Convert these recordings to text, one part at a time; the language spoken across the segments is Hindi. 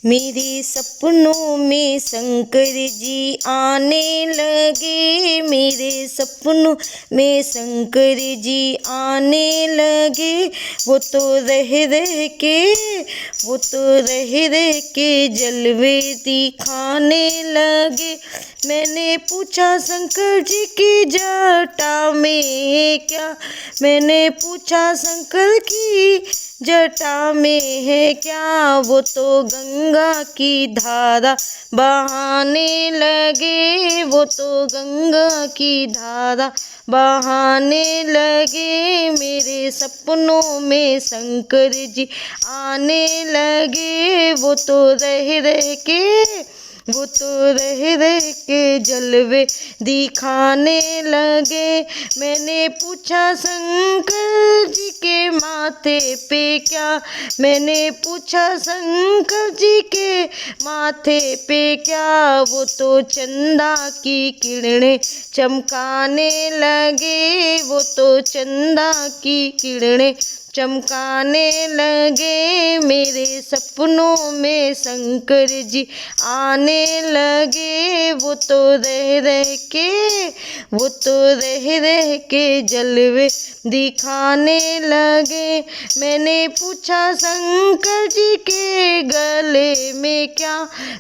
मेरे सपनों में शंकर जी आने लगे, मेरे सपनों में शंकर जी आने लगे। वो तो रह रह के जलवे दिखाने लगे। मैंने पूछा शंकर जी की जटा में क्या, मैंने पूछा शंकर की जटा में है क्या। वो तो गंगा की धारा बहाने लगे, वो तो गंगा की धारा बहाने लगे। मेरे सपनों में शंकर जी आने लगे। वो तो रह रह के जलवे दिखाने लगे। मैंने पूछा शंकर जी के माथे पे क्या, मैंने पूछा शंकर जी के माथे पे क्या। वो तो चंदा की किरणें चमकाने लगे, वो तो चंदा की किरणें चमकाने लगे। मेरे सपनों में शंकर जी आने लगे। वो तो रह रह के जलवे दिखाने लगे। मैंने पूछा शंकर जी के गले में क्या,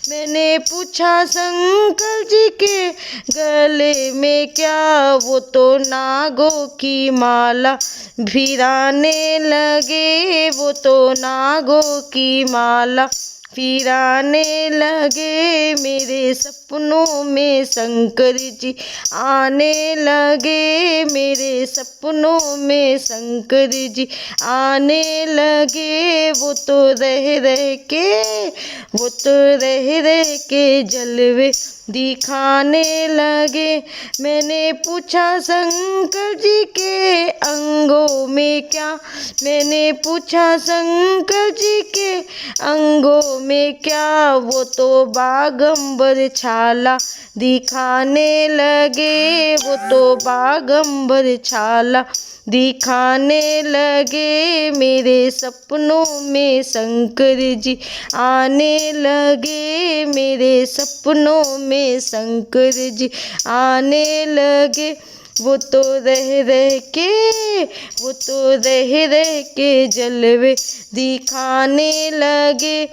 मैंने पूछा शंकर जी के गले में क्या। वो तो नागों की माला भिराने लगे, वो तो नागों की माला फिराने लगे। मेरे सपनों में शंकर जी आने लगे, मेरे सपनों में शंकर जी आने लगे। वो तो रह रह के जलवे दिखाने लगे। मैंने पूछा शंकर जी के अंगों में क्या, मैंने पूछा शंकर जी के अंगों में क्या। वो तो बागंबर छाला दिखाने लगे, वो तो बागंबर छाला दिखाने लगे। मेरे सपनों में शंकर जी आने लगे, मेरे सपनों में शंकर जी आने लगे। वो तो रह रह के जलवे दिखाने लगे।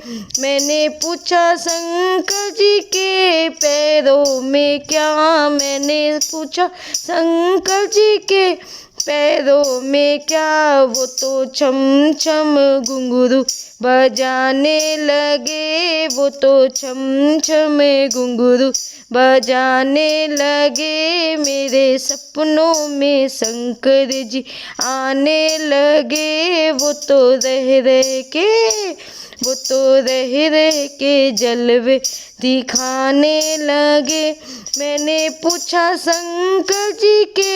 मैंने पूछा शंकर जी के पैरों में क्या, मैंने पूछा शंकर जी के पैरों में क्या। वो तो छम छम घुंघरू बजाने लगे, वो तो छम छम घुंघरू बजाने लगे। मेरे सपनों में शंकर जी आने लगे। वो तो रह रह के जलवे दिखाने लगे। मैंने पूछा शंकर जी के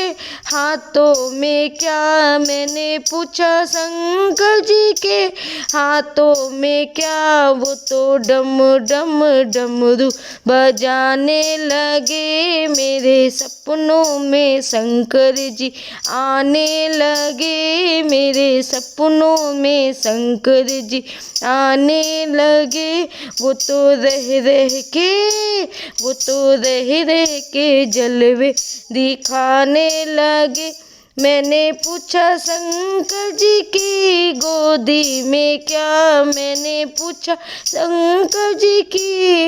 हाथों में क्या, मैंने पूछा शंकर जी के हाथों में क्या। वो तो डम डम डमरू बजाने लगे। मेरे सपनों में शंकर जी आने लगे, मेरे सपनों में शंकर जी आने लगे। वो तो रह रह के जलवे दिखाने लगे। मैंने पूछा शंकर जी की गोदी में क्या, मैंने पूछा शंकर जी की